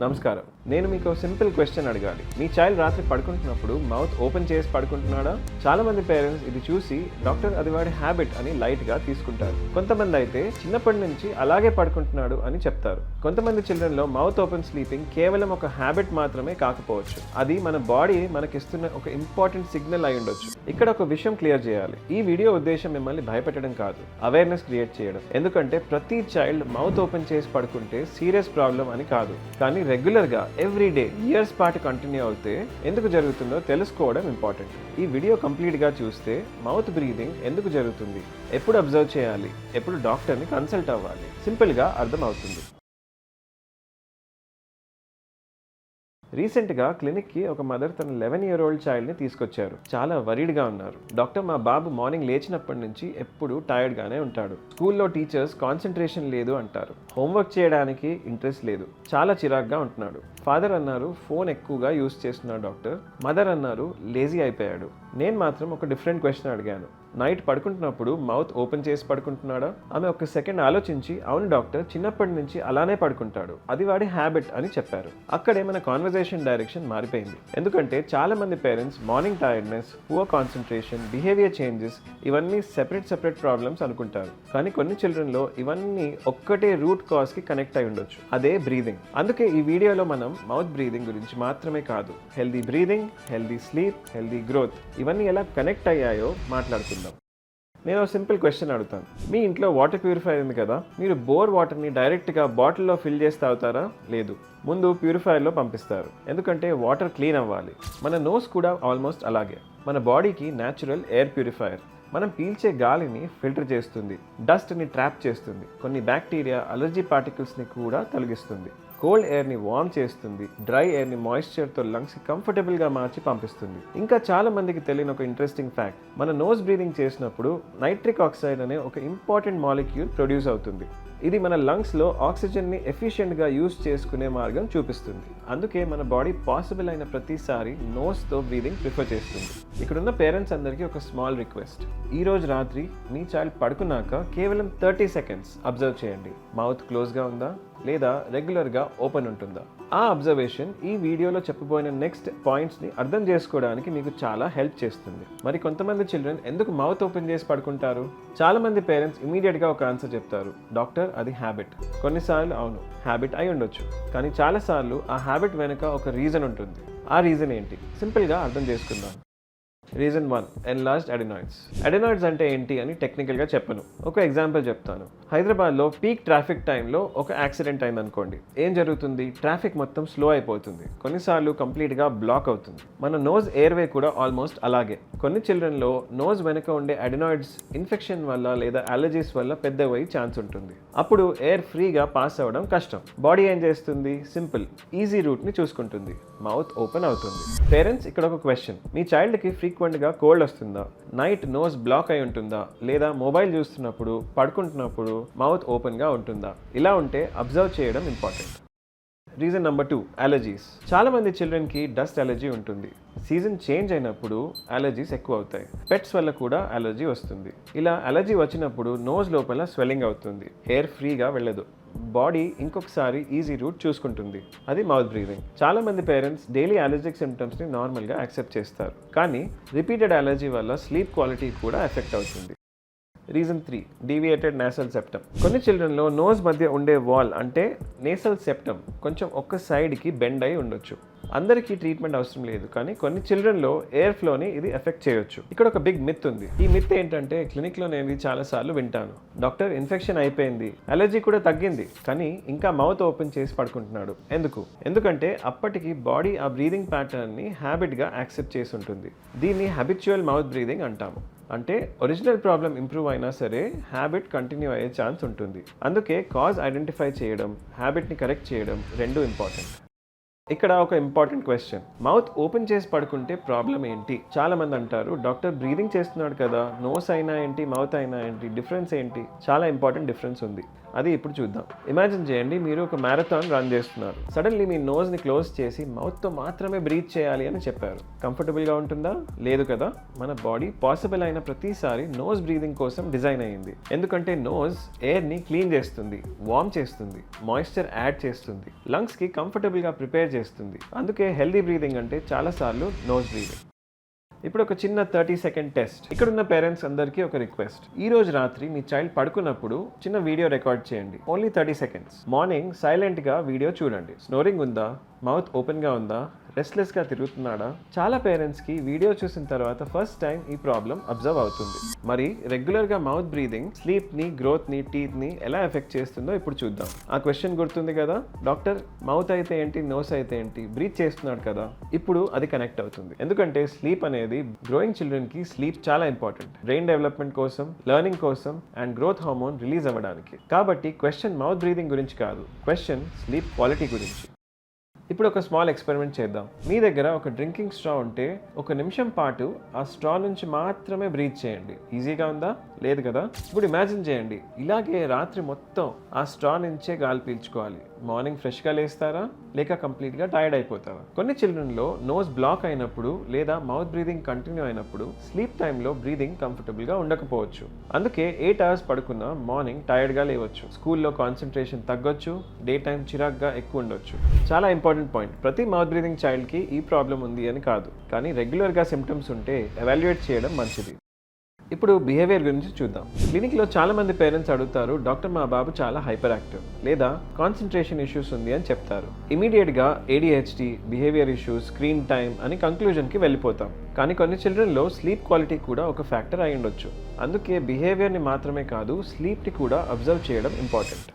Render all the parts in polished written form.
నమస్కారం. నేను మీకు సింపుల్ క్వశ్చన్ అడగాలి. మీ చైల్డ్ రాత్రి పడుకుంటున్నప్పుడు మౌత్ ఓపెన్ చేసి పడుకుంటున్నాడా? చాలా మంది పేరెంట్స్ ఇది చూసి డాక్టర్ అది వాడి హ్యాబిట్ అని లైట్ గా తీసుకుంటారు. కొంతమంది అయితే చిన్నప్పటి నుంచి అలాగే పడుకుంటున్నాడు అని చెప్తారు. కొంతమంది చిల్డ్రన్ లో మౌత్ ఓపెన్ స్లీపింగ్ కేవలం ఒక హ్యాబిట్ మాత్రమే కాకపోవచ్చు. అది మన బాడీ మనకిస్తున్న ఒక ఇంపార్టెంట్ సిగ్నల్ అయి ఉండొచ్చు. ఇక్కడ ఒక విషయం క్లియర్ చేయాలి. ఈ వీడియో ఉద్దేశం మిమ్మల్ని భయపెట్టడం కాదు, అవేర్నెస్ క్రియేట్ చేయడం. ఎందుకంటే ప్రతి చైల్డ్ మౌత్ ఓపెన్ చేసి పడుకుంటే సీరియస్ ప్రాబ్లం అని కాదు, కానీ రెగ్యులర్ గా ఎవ్రీ డే ఇయర్స్ పాటు కంటిన్యూ అవుతే ఎందుకు జరుగుతుందో తెలుసుకోవడం ఇంపార్టెంట్. ఈ వీడియో కంప్లీట్ గా చూస్తే మౌత్ బ్రీదింగ్ ఎందుకు జరుగుతుంది, ఎప్పుడు అబ్జర్వ్ చేయాలి, ఎప్పుడు డాక్టర్ని కన్సల్ట్ అవ్వాలి సింపుల్ గా అర్థం అవుతుంది. రీసెంట్గా క్లినిక్కి ఒక మదర్ తన 11-year-old చైల్డ్ని తీసుకొచ్చారు. చాలా వరీడ్గా ఉన్నారు. డాక్టర్, మా బాబు మార్నింగ్ లేచినప్పటి నుంచి ఎప్పుడు టైర్డ్గానే ఉంటాడు. స్కూల్లో టీచర్స్ కాన్సన్ట్రేషన్ లేదు అంటారు. హోంవర్క్ చేయడానికి ఇంట్రెస్ట్ లేదు. చాలా చిరాగ్గా ఉంటున్నాడు. ఫాదర్ అన్నారు ఫోన్ ఎక్కువగా యూస్ చేస్తున్నాడు డాక్టర్. మదర్ అన్నారు లేజీ అయిపోయాడు. నేను మాత్రం ఒక డిఫరెంట్ క్వశ్చన్ అడిగాను. నైట్ పడుకుంటున్నప్పుడు మౌత్ ఓపెన్ చేసి పడుకుంటున్నాడా? ఆమె ఒక సెకండ్ ఆలోచించి అవును డాక్టర్, చిన్నప్పటి నుంచి అలానే పడుకుంటాడు, అది వాడి హ్యాబిట్ అని చెప్పారు. అక్కడే మన కాన్వర్జేషన్ డైరెక్షన్ మారిపోయింది. ఎందుకంటే చాలా మంది parents morning tiredness, poor concentration, behaviour changes ఇవన్నీ సెపరేట్ ప్రాబ్లమ్స్ అనుకుంటారు. కానీ కొన్ని చిల్డ్రన్లో ఇవన్నీ ఒక్కటే రూట్ కాజ్ కి కనెక్ట్ అయి ఉండొచ్చు, అదే బ్రీదింగ్. అందుకే ఈ వీడియోలో మనం మౌత్ బ్రీదింగ్ గురించి మాత్రమే కాదు, healthy breathing, healthy sleep, healthy growth ఇవన్నీ ఎలా కనెక్ట్ అయ్యాయో మాట్లాడుకుందాం. నేను సింపుల్ క్వశ్చన్ అడుగుతాను. మీ ఇంట్లో వాటర్ ప్యూరిఫైయర్ ఉంది కదా, మీరు బోర్ వాటర్ని డైరెక్ట్గా బాటిల్లో ఫిల్ చేసి తాగుతారా? లేదు, ముందు ప్యూరిఫైయర్లో పంపిస్తారు. ఎందుకంటే వాటర్ క్లీన్ అవ్వాలి. మన నోస్ కూడా ఆల్మోస్ట్ అలాగే. మన బాడీకి న్యాచురల్ ఎయిర్ ప్యూరిఫైయర్. మనం పీల్చే గాలిని ఫిల్టర్ చేస్తుంది, డస్ట్ని ట్రాప్ చేస్తుంది, కొన్ని బ్యాక్టీరియా, అలర్జీ పార్టికల్స్ని కూడా తొలగిస్తుంది, కోల్డ్ ఎయిర్ని వార్మ్ చేస్తుంది, డ్రై ఎయిర్ని మాయిశ్చర్తో లంగ్స్కి కంఫర్టబుల్గా మార్చి పంపిస్తుంది. ఇంకా చాలా మందికి తెలియని ఒక ఇంట్రెస్టింగ్ ఫ్యాక్ట్, మన నోస్ బ్రీదింగ్ చేసినప్పుడు నైట్రిక్ ఆక్సైడ్ అనే ఒక ఇంపార్టెంట్ మాలిక్యూల్ ప్రొడ్యూస్ అవుతుంది. ఇది మన లంగ్స్లో ఆక్సిజన్ని ఎఫిషియెంట్గా యూజ్ చేసుకునే మార్గం చూపిస్తుంది. అందుకే మన బాడీ పాసిబుల్ అయిన ప్రతిసారి నోస్తో బ్రీదింగ్ ప్రిఫర్ చేస్తుంది. ఇక్కడున్న పేరెంట్స్ అందరికీ ఒక స్మాల్ రిక్వెస్ట్. ఈ రోజు రాత్రి మీ చైల్డ్ పడుకున్నాక కేవలం 30 seconds అబ్జర్వ్ చేయండి. మౌత్ క్లోజ్గా ఉందా లేదా రెగ్యులర్గా ఓపెన్ ఉంటుందా? ఆ అబ్జర్వేషన్ ఈ వీడియోలో చెప్పబోయిన నెక్స్ట్ పాయింట్స్ని అర్థం చేసుకోవడానికి మీకు చాలా హెల్ప్ చేస్తుంది. మరి కొంతమంది చిల్డ్రన్ ఎందుకు మౌత్ ఓపెన్ చేసి పడుకుంటారు? చాలా మంది పేరెంట్స్ ఇమీడియట్గా ఒక ఆన్సర్ చెప్తారు, డాక్టర్ అది హ్యాబిట్. కొన్నిసార్లు అవును, హ్యాబిట్ అయి ఉండొచ్చు, కానీ చాలాసార్లు ఆ హ్యాబిట్ వెనుక ఒక రీజన్ ఉంటుంది. ఆ రీజన్ ఏంటి? సింపుల్గా అర్థం చేసుకుందాం. Reason 1, enlarged adenoids. అడెనాయిడ్స్ అంటే ఏంటి అని టెక్నికల్గా చెప్పను, ఒక ఎగ్జాంపుల్ చెప్తాను. హైదరాబాద్లో పీక్ ట్రాఫిక్ టైంలో ఒక యాక్సిడెంట్ అయింది అనుకోండి. ఏం జరుగుతుంది? ట్రాఫిక్ మొత్తం స్లో అయిపోతుంది, కొన్నిసార్లు కంప్లీట్గా బ్లాక్ అవుతుంది. మన నోజ్ ఎయిర్వే కూడా ఆల్మోస్ట్ అలాగే. కొన్ని చిల్డ్రన్లో నోజ్ వెనుక ఉండే అడెనాయిడ్స్ ఇన్ఫెక్షన్ వల్ల లేదా అలర్జీస్ వల్ల పెద్దవయ్యే ఛాన్స్ ఉంటుంది. అప్పుడు ఎయిర్ ఫ్రీగా పాస్ అవ్వడం కష్టం. బాడీ ఏం చేస్తుంది? సింపుల్, ఈజీ రూట్ని చూసుకుంటుంది, మౌత్ ఓపెన్ అవుతుంది. పేరెంట్స్, ఇక్కడ ఒక క్వశ్చన్. మీ చైల్డ్కి ఫ్రీక్వెంట్గా కోల్డ్ వస్తుందా? నైట్ నోస్ బ్లాక్ అయి ఉంటుందా? లేదా మొబైల్ చూస్తున్నప్పుడు, పడుకుంటున్నప్పుడు మౌత్ ఓపెన్గా ఉంటుందా? ఇలా ఉంటే అబ్జర్వ్ చేయడం ఇంపార్టెంట్. Reason number 2, allergies. చాలా మంది చిల్డ్రన్కి డస్ట్ అలర్జీ ఉంటుంది. సీజన్ చేంజ్ అయినప్పుడు అలర్జీస్ ఎక్కువ అవుతాయి. పెట్స్ వల్ల కూడా అలర్జీ వస్తుంది. ఇలా అలర్జీ వచ్చినప్పుడు నోస్ లోపల స్వెల్లింగ్ అవుతుంది, ఎయిర్ ఫ్రీగా వెళ్ళదు, బాడీ ఇంకొకసారి ఈజీ రూట్ చూసుకుంటుంది, అది మౌత్ బ్రీదింగ్. చాలా మంది పేరెంట్స్ డైలీ అలర్జిక్ సిమ్టమ్స్ని నార్మల్గా యాక్సెప్ట్ చేస్తారు, కానీ రిపీటెడ్ అలర్జీ వల్ల స్లీప్ క్వాలిటీ కూడా ఎఫెక్ట్ అవుతుంది. Reason 3, deviated nasal septum. కొన్ని చిల్డ్రన్లో నోస్ మధ్య ఉండే వాల్ అంటే నేసల్ సెప్టమ్ కొంచెం ఒక్క సైడ్కి బెండ్ అయి ఉండొచ్చు. అందరికీ ట్రీట్మెంట్ అవసరం లేదు, కానీ కొన్ని చిల్డ్రన్లో ఎయిర్ ఫ్లోని ఇది ఎఫెక్ట్ చేయొచ్చు. ఇక్కడ ఒక బిగ్ మిత్ ఉంది. ఈ మిత్ ఏంటంటే క్లినిక్లో నేను చాలాసార్లు వింటాను, డాక్టర్ ఇన్ఫెక్షన్ అయిపోయింది, అలర్జీ కూడా తగ్గింది, కానీ ఇంకా మౌత్ ఓపెన్ చేసి పడుకుంటున్నాడు. ఎందుకంటే అప్పటికి బాడీ ఆ బ్రీదింగ్ ప్యాటర్న్ని హ్యాబిట్గా యాక్సెప్ట్ చేసి ఉంటుంది. దీన్ని హ్యాబిచువల్ మౌత్ బ్రీదింగ్ అంటాము. అంటే ఒరిజినల్ ప్రాబ్లం ఇంప్రూవ్ అయినా సరే హ్యాబిట్ కంటిన్యూ అయ్యే ఛాన్స్ ఉంటుంది. అందుకే కాజ్ ఐడెంటిఫై చేయడం, హ్యాబిట్ని కరెక్ట్ చేయడం రెండు ఇంపార్టెంట్. ఇక్కడ ఒక ఇంపార్టెంట్ క్వశ్చన్, మౌత్ ఓపెన్ చేసి పడుకుంటే ప్రాబ్లం ఏంటి? చాలా మంది అంటారు, డాక్టర్ బ్రీదింగ్ చేస్తున్నాడు కదా, నోస్ అయినా ఏంటి, మౌత్ అయినా ఏంటి, డిఫరెన్స్ ఏంటి? చాలా ఇంపార్టెంట్ డిఫరెన్స్ ఉంది. అది ఇప్పుడు చూద్దాం. ఇమాజిన్ చేయండి, మీరు ఒక మ్యారథాన్ రన్ చేస్తున్నారు. సడన్లీ మీ నోస్ని క్లోజ్ చేసి మౌత్తో మాత్రమే బ్రీత్ చేయాలి అని చెప్పారు. కంఫర్టబుల్గా ఉంటుందా? లేదు కదా. మన బాడీ పాసిబుల్ అయిన ప్రతిసారి నోస్ బ్రీదింగ్ కోసం డిజైన్ అయ్యింది. ఎందుకంటే నోస్ ఎయిర్ని క్లీన్ చేస్తుంది, వార్మ్ చేస్తుంది, మాయిశ్చర్ యాడ్ చేస్తుంది, లంగ్స్కి కంఫర్టబుల్గా ప్రిపేర్ చేస్తుంది. అందుకే హెల్దీ బ్రీదింగ్ అంటే చాలాసార్లు నోస్ బ్రీదింగ్. ఇప్పుడు ఒక చిన్న 30 సెకండ్ టెస్ట్. ఇక్కడున్న పేరెంట్స్ అందరికీ ఒక రిక్వెస్ట్. ఈ రోజు రాత్రి మీ చైల్డ్ పడుకున్నప్పుడు చిన్న వీడియో రికార్డ్ చేయండి. Only 30 seconds. మార్నింగ్ సైలెంట్గా వీడియో చూడండి. స్నోరింగ్ ఉందా? మౌత్ ఓపెన్గా ఉందా? రెస్ట్లెస్గా తిరుగుతున్నాడా? చాలా పేరెంట్స్కి వీడియో చూసిన తర్వాత ఫస్ట్ టైం ఈ ప్రాబ్లం అబ్జర్వ్ అవుతుంది. మరి రెగ్యులర్గా మౌత్ బ్రీదింగ్ స్లీప్ని, గ్రోత్ని, టీత్ని ఎలా ఎఫెక్ట్ చేస్తుందో ఇప్పుడు చూద్దాం. ఆ క్వశ్చన్ గుర్తుంది కదా, డాక్టర్ మౌత్ అయితే ఏంటి, నోస్ అయితే ఏంటి, బ్రీత్ చేస్తున్నాడు కదా. ఇప్పుడు అది కనెక్ట్ అవుతుంది. ఎందుకంటే స్లీప్ అనేది గ్రోయింగ్ చిల్డ్రన్కి స్లీప్ చాలా ఇంపార్టెంట్. బ్రెయిన్ డెవలప్మెంట్ కోసం, లెర్నింగ్ కోసం అండ్ గ్రోత్ హార్మోన్ రిలీజ్ అవ్వడానికి. కాబట్టి క్వశ్చన్ మౌత్ బ్రీదింగ్ గురించి కాదు, క్వశ్చన్ స్లీప్ క్వాలిటీ గురించి. ఇప్పుడు ఒక స్మాల్ ఎక్స్పెరిమెంట్ చేద్దాం. మీ దగ్గర ఒక డ్రింకింగ్ స్ట్రా ఉంటే 1 నిమిషం పాటు ఆ స్ట్రా నుంచి మాత్రమే బ్రీత్ చేయండి. ఈజీగా ఉందా? లేదు కదా. ఇప్పుడు ఇమాజిన్ చేయండి, ఇలాగే రాత్రి మొత్తం ఆ స్ట్రా నుంచే గాలి పీల్చుకోవాలి. మార్నింగ్ ఫ్రెష్గా లేస్తారా లేక కంప్లీట్గా టైర్డ్ అయిపోతారా? కొన్ని చిల్డ్రన్లో నోస్ బ్లాక్ అయినప్పుడు లేదా మౌత్ బ్రీదింగ్ కంటిన్యూ అయినప్పుడు స్లీప్ టైంలో బ్రీదింగ్ కంఫర్టబుల్గా ఉండకపోవచ్చు. అందుకే 8 అవర్స్ పడుకున్న మార్నింగ్ టైర్డ్గా లేవచ్చు, స్కూల్లో కాన్సన్ట్రేషన్ తగ్గొచ్చు, డే టైం చిరాగ్గా ఎక్కువ ఉండొచ్చు. చాలా ఇంపార్టెంట్ పాయింట్, ప్రతి మౌత్ బ్రీదింగ్ చైల్డ్కి ఈ ప్రాబ్లం ఉంది అని కాదు, కానీ రెగ్యులర్గా సిమ్టమ్స్ ఉంటే ఎవాల్యుయేట్ చేయడం మంచిది. ఇప్పుడు బిహేవియర్ గురించి చూద్దాం. క్లినిక్లో చాలా మంది పేరెంట్స్ అడుగుతారు, డాక్టర్ మా బాబు చాలా హైపర్ యాక్టివ్ లేదా కాన్సన్ట్రేషన్ ఇష్యూస్ ఉంది అని చెప్తారు. ఇమీడియట్గా ADHD, behaviour issues, screen time అని కంక్లూజన్కి వెళ్ళిపోతాం. కానీ కొన్ని చిల్డ్రన్లో స్లీప్ క్వాలిటీ కూడా ఒక ఫ్యాక్టర్ అయి ఉండొచ్చు. అందుకే బిహేవియర్ని మాత్రమే కాదు, స్లీప్ని కూడా అబ్జర్వ్ చేయడం ఇంపార్టెంట్.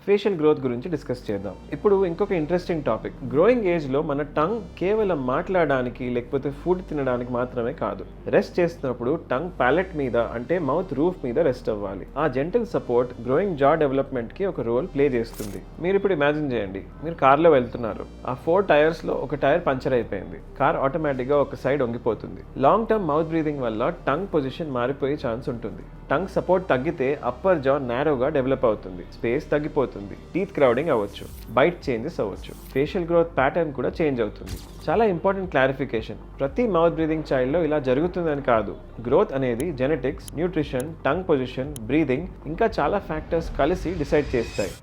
ఫేషియల్ గ్రోత్ గురించి డిస్కస్ చేద్దాం. ఇప్పుడు ఇంకొక ఇంట్రెస్టింగ్ టాపిక్. గ్రోయింగ్ ఏజ్లో మన టంగ్ కేవలం మాట్లాడడానికి లేకపోతే ఫుడ్ తినడానికి మాత్రమే కాదు. రెస్ట్ చేస్తున్నప్పుడు టంగ్ ప్యాలెట్ మీద అంటే మౌత్ రూఫ్ మీద రెస్ట్ అవ్వాలి. ఆ జెంటల్ సపోర్ట్ గ్రోయింగ్ జా డెవలప్మెంట్కి ఒక రోల్ ప్లే చేస్తుంది. మీరు ఇప్పుడు ఇమాజిన్ చేయండి, మీరు కార్లో వెళ్తున్నారు. ఆ 4 టైర్స్లో ఒక టైర్ పంచర్ అయిపోయింది. కార్ ఆటోమేటిక్గా ఒక సైడ్ వంగిపోతుంది. లాంగ్ టర్మ్ మౌత్ బ్రీదింగ్ వల్ల టంగ్ పొజిషన్ మారిపోయే ఛాన్స్ ఉంటుంది. టంగ్ సపోర్ట్ తగ్గితే అప్పర్ జా నారోగా డెవలప్ అవుతుంది, స్పేస్ తగ్గిపోతుంది, టీత్ క్రౌడింగ్ అవ్వచ్చు, బైట్ చేంజెస్ అవ్వచ్చు, ఫేషియల్ గ్రోత్ ప్యాటర్న్ కూడా చేంజ్ అవుతుంది. చాలా ఇంపార్టెంట్ క్లారిఫికేషన్, ప్రతి మౌత్ బ్రీదింగ్ చైల్డ్లో ఇలా జరుగుతుందని కాదు. గ్రోత్ అనేది genetics, nutrition, tongue position, breathing ఇంకా చాలా ఫ్యాక్టర్స్ కలిసి డిసైడ్ చేస్తాయి.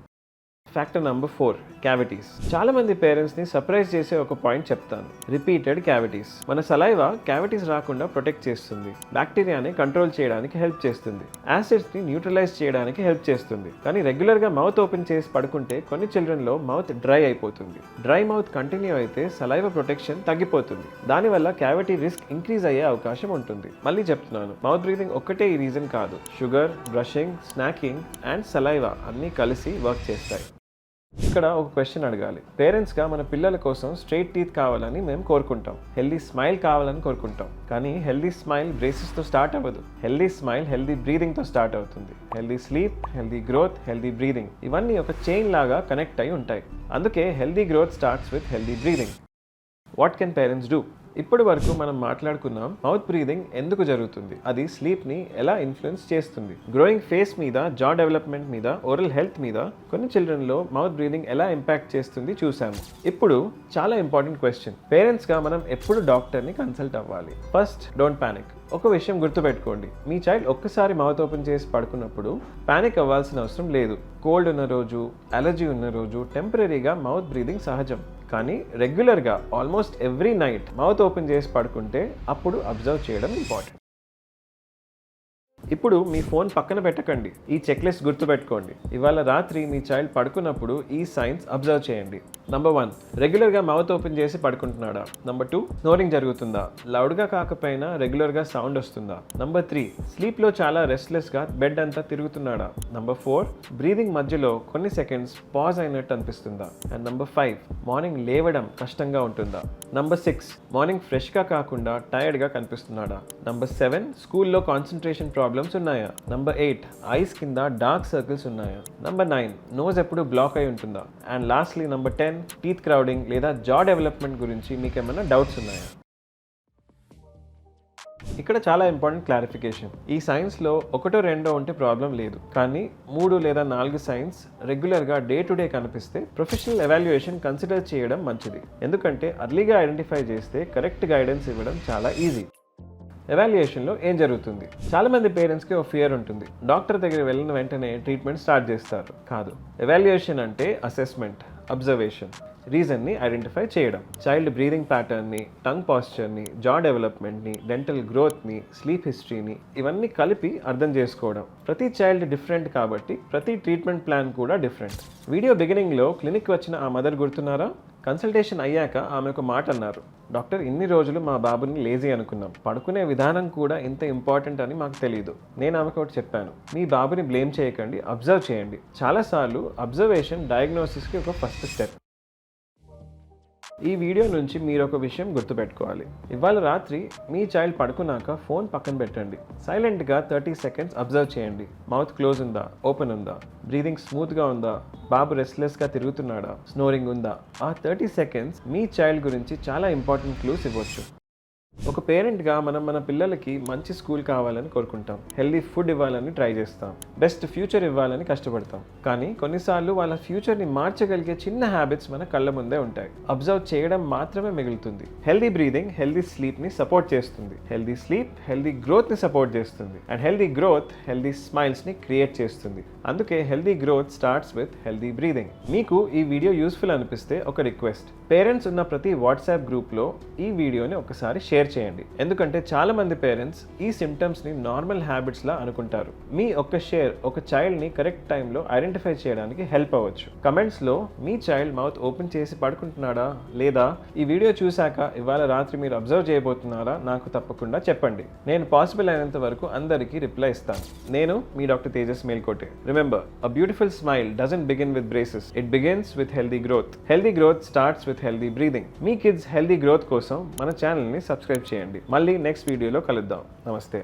Factor number 4, cavities. చాలా మంది పేరెంట్స్ని సర్ప్రైజ్ చేసే ఒక పాయింట్ చెప్తాను, రిపీటెడ్ క్యావిటీస్. మన సలైవా క్యావిటీస్ రాకుండా ప్రొటెక్ట్ చేస్తుంది, బ్యాక్టీరియాని కంట్రోల్ చేయడానికి హెల్ప్ చేస్తుంది, యాసిడ్స్ని న్యూట్రలైజ్ చేయడానికి హెల్ప్ చేస్తుంది. కానీ రెగ్యులర్గా మౌత్ ఓపెన్ చేసి పడుకుంటే కొన్ని చిల్డ్రన్లో మౌత్ డ్రై అయిపోతుంది. డ్రై మౌత్ కంటిన్యూ అయితే సలైవా ప్రొటెక్షన్ తగ్గిపోతుంది. దానివల్ల క్యావిటీ రిస్క్ ఇంక్రీజ్ అయ్యే అవకాశం ఉంటుంది. మళ్ళీ చెప్తున్నాను, మౌత్ బ్రీదింగ్ ఒక్కటే ఈ రీజన్ కాదు. Sugar, brushing, snacking and saliva అన్నీ కలిసి వర్క్ చేస్తాయి. ఇక్కడ ఒక క్వశ్చన్ అడగాలి. పేరెంట్స్గా మన పిల్లల కోసం స్ట్రైట్ టీత్ కావాలని మేము కోరుకుంటాం, హెల్దీ స్మైల్ కావాలని కోరుకుంటాం. కానీ హెల్దీ స్మైల్ బ్రేసెస్తో స్టార్ట్ అవ్వదు. హెల్దీ స్మైల్ హెల్దీ బ్రీదింగ్తో స్టార్ట్ అవుతుంది. Healthy sleep, healthy growth, healthy breathing ఇవన్నీ ఒక చైన్ లాగా కనెక్ట్ అయి ఉంటాయి. అందుకే healthy growth starts with healthy breathing. What can parents do? ఇప్పటి వరకు మనం మాట్లాడుకున్నాం మౌత్ బ్రీదింగ్ ఎందుకు జరుగుతుంది, అది స్లీప్ని ఎలా ఇన్ఫ్లుయెన్స్ చేస్తుంది, గ్రోయింగ్ ఫేస్ మీద, జా డెవలప్మెంట్ మీద, ఓరల్ హెల్త్ మీద, కొన్ని చిల్డ్రన్లో మౌత్ బ్రీదింగ్ ఎలా ఇంపాక్ట్ చేస్తుంది చూసాము. ఇప్పుడు చాలా ఇంపార్టెంట్ క్వశ్చన్, పేరెంట్స్గా మనం ఎప్పుడు డాక్టర్ని కన్సల్ట్ అవ్వాలి? First, don't panic. ఒక విషయం గుర్తుపెట్టుకోండి, మీ చైల్డ్ ఒక్కసారి మౌత్ ఓపెన్ చేసి పడుకున్నప్పుడు ప్యానిక్ అవ్వాల్సిన అవసరం లేదు. కోల్డ్ ఉన్న రోజు, అలర్జీ ఉన్న రోజు టెంపరీగా మౌత్ బ్రీదింగ్ సహజం. కానీ రెగ్యులర్గా almost every night mouth open చేసి పడుకుంటే అప్పుడు అబ్జర్వ్ చేయడం ఇంపార్టెంట్. ఇప్పుడు మీ ఫోన్ పక్కన పెట్టకండి, ఈ చెక్ లిస్ట్ గుర్తుపెట్టుకోండి. ఇవాళ రాత్రి మీ చైల్డ్ పడుకున్నప్పుడు ఈ సైన్స్ అబ్జర్వ్ చేయండి. నంబర్ 1, రెగ్యులర్గా మౌత్ ఓపెన్ చేసి పడుకుంటున్నాడా? నంబర్ 2, స్నోరింగ్ జరుగుతుందా? లౌడ్గా కాకపోయినా రెగ్యులర్గా సౌండ్ వస్తుందా? నంబర్ 3, స్లీప్లో చాలా రెస్ట్లెస్గా బెడ్ అంతా తిరుగుతున్నాడా? నంబర్ 4, బ్రీదింగ్ మధ్యలో కొన్ని సెకండ్స్ పాజ్ అయినట్టు అనిపిస్తుందా? అండ్ నంబర్ 5, మార్నింగ్ లేవడం కష్టంగా ఉంటుందా? నంబర్ 6, మార్నింగ్ ఫ్రెష్గా కాకుండా టైర్డ్గా కనిపిస్తున్నాడా? నంబర్ 7, స్కూల్లో కాన్సన్ట్రేషన్ ప్రాబ్లమ్స్ ఉన్నాయా? నంబర్ 8, ఐస్ కింద డార్క్ సర్కిల్స్ ఉన్నాయా? నంబర్ 9, నోజ్ ఎప్పుడు బ్లాక్ అయి ఉంటుందా? And lastly number 10, teeth crowding లేదా జా డెవలప్మెంట్ గురించి మీకేమైనా డౌట్స్ ఉన్నాయా? ఇక్కడ చాలా ఇంపార్టెంట్ క్లారిఫికేషన్. ఈ సైన్స్లో ఒకటో రెండో ఉంటే ప్రాబ్లం లేదు, కానీ 3 లేదా 4 సైన్స్ రెగ్యులర్గా డే టు డే కనిపిస్తే ప్రొఫెషనల్ ఎవాల్యుయేషన్ కన్సిడర్ చేయడం మంచిది. ఎందుకంటే అర్లీగా ఐడెంటిఫై చేస్తే కరెక్ట్ గైడెన్స్ ఇవ్వడం చాలా ఈజీ. ఎవాల్యుయేషన్లో ఏం జరుగుతుంది? చాలామంది పేరెంట్స్కి ఒక ఫియర్ ఉంటుంది. డాక్టర్ దగ్గర వెళ్ళిన వెంటనే ట్రీట్మెంట్ స్టార్ట్ చేస్తారు. కాదు, ఎవాల్యుయేషన్ అంటే అసెస్మెంట్, అబ్జర్వేషన్, రీజన్ని ఐడెంటిఫై చేయడం. చైల్డ్ బ్రీదింగ్ ప్యాటర్న్ని, టంగ్ పాస్చర్ని, జా డెవలప్మెంట్ని, డెంటల్ గ్రోత్ని, స్లీప్ హిస్టరీని ఇవన్నీ కలిపి అర్థం చేసుకోవడం. ప్రతి చైల్డ్ డిఫరెంట్ కాబట్టి ప్రతి ట్రీట్మెంట్ ప్లాన్ కూడా డిఫరెంట్. వీడియో బిగినింగ్లో క్లినిక్ వచ్చిన ఆ మదర్ గుర్తున్నారా? కన్సల్టేషన్ అయ్యాక ఆమె ఒక మాట అన్నారు. డాక్టర్, ఇన్ని రోజులు మా బాబుని లేజీ అనుకున్నాం, పడుకునే విధానం కూడా ఇంత ఇంపార్టెంట్ అని మాకు తెలియదు. నేను ఆమెకు ఒకటి చెప్పాను, మీ బాబుని బ్లేమ్ చేయకండి, అబ్జర్వ్ చేయండి. చాలాసార్లు అబ్జర్వేషన్ డయాగ్నోసిస్కి ఒక ఫస్ట్ స్టెప్. ఈ వీడియో నుంచి మీరు ఒక విషయం గుర్తుపెట్టుకోవాలి. ఇవాళ రాత్రి మీ చైల్డ్ పడుకున్నాక ఫోన్ పక్కన పెట్టండి. సైలెంట్గా 30 సెకండ్స్ అబ్జర్వ్ చేయండి. మౌత్ క్లోజ్ ఉందా, ఓపెన్ ఉందా, బ్రీదింగ్ స్మూత్గా ఉందా, బాబు రెస్ట్లెస్గా తిరుగుతున్నాడా, స్నోరింగ్ ఉందా? ఆ 30 సెకండ్స్ మీ చైల్డ్ గురించి చాలా ఇంపార్టెంట్ క్లూస్ ఇవ్వచ్చు. ఒక పేరెంట్గా మనం మన పిల్లలకి మంచి స్కూల్ కావాలని కోరుకుంటాం, హెల్దీ ఫుడ్ ఇవ్వాలని ట్రై చేస్తాం, బెస్ట్ ఫ్యూచర్ ఇవ్వాలని కష్టపడతాం. కానీ కొన్నిసార్లు వాళ్ళ ఫ్యూచర్ని మార్చగలిగే చిన్న హ్యాబిట్స్ మన కళ్ళ ముందే ఉంటాయి. అబ్జర్వ్ చేయడం మాత్రమే మిగులుతుంది. హెల్దీ బ్రీదింగ్ హెల్దీ స్లీప్ని సపోర్ట్ చేస్తుంది, హెల్దీ స్లీప్ హెల్దీ గ్రోత్ని సపోర్ట్ చేస్తుంది, అండ్ హెల్దీ గ్రోత్ హెల్దీ స్మైల్స్ని క్రియేట్ చేస్తుంది. అందుకే healthy growth starts with healthy breathing. మీకు ఈ వీడియో యూస్ఫుల్ అనిపిస్తే ఒక రిక్వెస్ట్, పేరెంట్స్ ఉన్న ప్రతి వాట్సాప్ గ్రూప్లో ఈ వీడియోని ఒకసారి షేర్ చేయండి. ఎందుకంటే చాలా మంది పేరెంట్స్ ఈ సిమ్టమ్స్ని నార్మల్ హ్యాబిట్స్లా అనుకుంటారు. మీ ఒక్క షేర్ ఒక చైల్డ్ని కరెక్ట్ టైంలో ఐడెంటిఫై చేయడానికి హెల్ప్ అవ్వచ్చు. కమెంట్స్లో మీ చైల్డ్ మౌత్ ఓపెన్ చేసి పడుకుంటున్నాడా లేదా, ఈ వీడియో చూశాక ఇవాళ రాత్రి మీరు అబ్జర్వ్ చేయబోతున్నారా, నాకు తప్పకుండా చెప్పండి. నేను పాసిబుల్ అయినంత వరకు అందరికీ రిప్లై ఇస్తాను. నేను మీ doctor Tejas Melkote. Remember, a beautiful smile doesn't begin with braces. It begins with healthy growth. Healthy growth starts with healthy breathing. Me kids healthy growth కోసం మన ఛానల్ని సబ్స్క్రైబ్ చేయండి. మళ్ళీ నెక్స్ట్ వీడియోలో కలుద్దాం. నమస్తే.